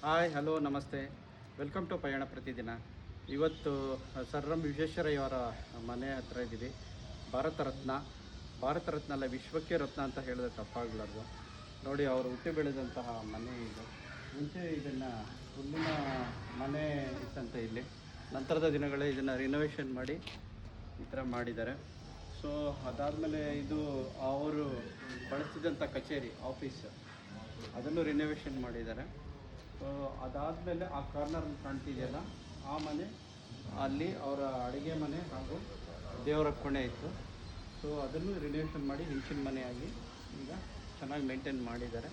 Hi hello ನಮಸ್ತೆ, welcome to ಪಯಣ ಪ್ರತಿದಿನ. ಇವತ್ತು ಸರ್ ಎಂ ವಿಶ್ವೇಶ್ವರಯ್ಯವರ ಮನೆ ಹತ್ರ ಇದ್ದೀವಿ. ಭಾರತ ರತ್ನ ಅಲ್ಲ, ವಿಶ್ವಕ್ಕೆ ರತ್ನ ಅಂತ ಹೇಳಿದ್ರೆ ತಪ್ಪಾಗಲಾರ್ದು. ನೋಡಿ, ಅವರು ಹುಟ್ಟಿ ಬೆಳೆದಂತಹ ಮನೆ ಇದು. ಮುಂಚೆ ಇದನ್ನು ಹುಲ್ಲಿನ ಮನೆ ಇತ್ತಂತೆ ಇಲ್ಲಿ. ನಂತರದ ದಿನಗಳೇ ಇದನ್ನು ರಿನೋವೇಷನ್ ಮಾಡಿ ಈ ಥರ ಮಾಡಿದ್ದಾರೆ. ಸೊ ಅದಾದಮೇಲೆ ಇದು ಅವರು ಬಳಸ್ತಿದ್ದಂಥ ಕಚೇರಿ ಆಫೀಸ್, ಅದನ್ನು ರಿನೋವೇಷನ್ ಮಾಡಿದ್ದಾರೆ. ಸೊ ಅದಾದಮೇಲೆ ಆ ಕಾರ್ನರ್ ಕಾಣ್ತಿದೆಯಲ್ಲ, ಆ ಮನೆ ಅಲ್ಲಿ ಅವರ ಅಡುಗೆ ಮನೆ ಹಾಗೂ ದೇವರ ಕೋಣೆ ಇತ್ತು. ಸೊ ಅದನ್ನು ರಿನೋವೇಷನ್ ಮಾಡಿ ಹೆಂಚಿನ ಮನೆಯಾಗಿ ಈಗ ಚೆನ್ನಾಗಿ ಮೇಂಟೈನ್ ಮಾಡಿದ್ದಾರೆ.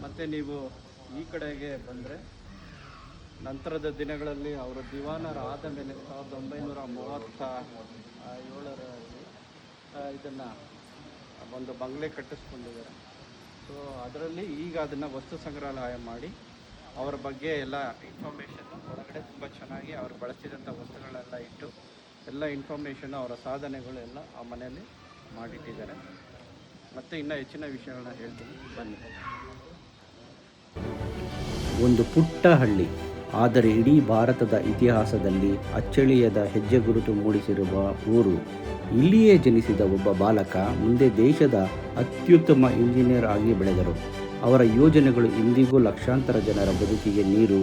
ಮತ್ತು ನೀವು ಈ ಕಡೆಗೆ ಬಂದರೆ, ನಂತರದ ದಿನಗಳಲ್ಲಿ ಅವರು ದಿವಾನರಾದ ಮೇಲೆ 1937ರಲ್ಲಿ ಇದನ್ನು ಒಂದು ಬಂಗ್ಲೆ ಕಟ್ಟಿಸ್ಕೊಂಡಿದ್ದಾರೆ. ಸೊ ಅದರಲ್ಲಿ ಈಗ ಅದನ್ನು ವಸ್ತು ಸಂಗ್ರಹಾಲಯ ಮಾಡಿ ಅವರ ಬಗ್ಗೆ ಎಲ್ಲ ಇನ್ಫಾರ್ಮೇಷನ್ನು ಹೊರಗಡೆ ತುಂಬ ಚೆನ್ನಾಗಿ ಅವರು ಬಳಸಿದಂಥ ವಸ್ತುಗಳೆಲ್ಲ ಇಟ್ಟು ಎಲ್ಲ ಇನ್ಫಾರ್ಮೇಷನ್ನು ಅವರ ಸಾಧನೆಗಳು ಎಲ್ಲ ಆ ಮನೆಯಲ್ಲಿ ಮಾಡಿಟ್ಟಿದ್ದಾರೆ. ಮತ್ತು ಇನ್ನೂ ಹೆಚ್ಚಿನ ವಿಷಯಗಳನ್ನ ಹೇಳ್ತೀನಿ, ಬನ್ನಿ. ಒಂದು ಪುಟ್ಟ ಹಳ್ಳಿ, ಆದರೆ ಇಡೀ ಭಾರತದ ಇತಿಹಾಸದಲ್ಲಿ ಅಚ್ಚಳಿಯದ ಹೆಜ್ಜೆಗುರುತು ಮೂಡಿಸಿರುವ ಊರು. ಇಲ್ಲಿಯೇ ಜನಿಸಿದ ಒಬ್ಬ ಬಾಲಕ ಮುಂದೆ ದೇಶದ ಅತ್ಯುತ್ತಮ ಇಂಜಿನಿಯರ್ ಆಗಿ ಬೆಳೆದರು. ಅವರ ಯೋಜನೆಗಳು ಇಂದಿಗೂ ಲಕ್ಷಾಂತರ ಜನರ ಬದುಕಿಗೆ ನೀರು,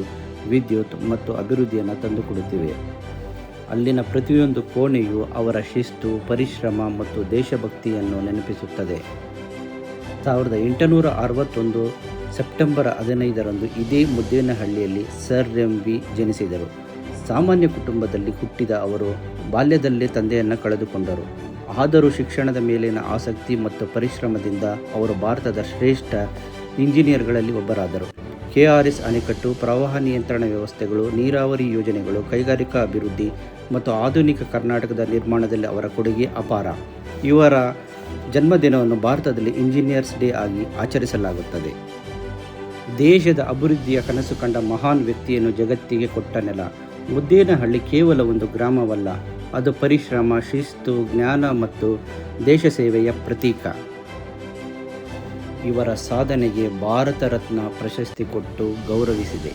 ವಿದ್ಯುತ್ ಮತ್ತು ಅಭಿವೃದ್ಧಿಯನ್ನು ತಂದುಕೊಡುತ್ತಿವೆ. ಅಲ್ಲಿನ ಪ್ರತಿಯೊಂದು ಕೋಣೆಯು ಅವರ ಶಿಸ್ತು, ಪರಿಶ್ರಮ ಮತ್ತು ದೇಶಭಕ್ತಿಯನ್ನು ನೆನಪಿಸುತ್ತದೆ. 1861 ಸೆಪ್ಟೆಂಬರ್ 15ರಂದು ಇದೇ ಮುದ್ದೇನಹಳ್ಳಿಯಲ್ಲಿ ಸರ್ ಎಂ ವಿ ಜನಿಸಿದರು. ಸಾಮಾನ್ಯ ಕುಟುಂಬದಲ್ಲಿ ಹುಟ್ಟಿದ ಅವರು ಬಾಲ್ಯದಲ್ಲೇ ತಂದೆಯನ್ನು ಕಳೆದುಕೊಂಡರು. ಆದರೂ ಶಿಕ್ಷಣದ ಮೇಲಿನ ಆಸಕ್ತಿ ಮತ್ತು ಪರಿಶ್ರಮದಿಂದ ಅವರು ಭಾರತದ ಶ್ರೇಷ್ಠ ಇಂಜಿನಿಯರ್ಗಳಲ್ಲಿ ಒಬ್ಬರಾದರು. KRS ಅಣೆಕಟ್ಟು, ಪ್ರವಾಹ ನಿಯಂತ್ರಣ ವ್ಯವಸ್ಥೆಗಳು, ನೀರಾವರಿ ಯೋಜನೆಗಳು, ಕೈಗಾರಿಕಾ ಅಭಿವೃದ್ಧಿ ಮತ್ತು ಆಧುನಿಕ ಕರ್ನಾಟಕದ ನಿರ್ಮಾಣದಲ್ಲಿ ಅವರ ಕೊಡುಗೆ ಅಪಾರ. ಇವರ ಜನ್ಮದಿನವನ್ನು ಭಾರತದಲ್ಲಿ ಇಂಜಿನಿಯರ್ಸ್ ಡೇ ಆಗಿ ಆಚರಿಸಲಾಗುತ್ತದೆ. ದೇಶದ ಅಭಿವೃದ್ಧಿಯ ಕನಸು ಕಂಡ ಮಹಾನ್ ವ್ಯಕ್ತಿಯನ್ನು ಜಗತ್ತಿಗೆ ಕೊಟ್ಟ ನೆಲ. ಮುದ್ದೇನಹಳ್ಳಿ ಕೇವಲ ಒಂದು ಗ್ರಾಮವಲ್ಲ, ಅದು ಪರಿಶ್ರಮ, ಶಿಸ್ತು, ಜ್ಞಾನ ಮತ್ತು ದೇಶ ಸೇವೆಯ ಪ್ರತೀಕ. ಇವರ ಸಾಧನೆಗೆ ಭಾರತ ರತ್ನ ಪ್ರಶಸ್ತಿ ಕೊಟ್ಟು ಗೌರವಿಸಿದೆ.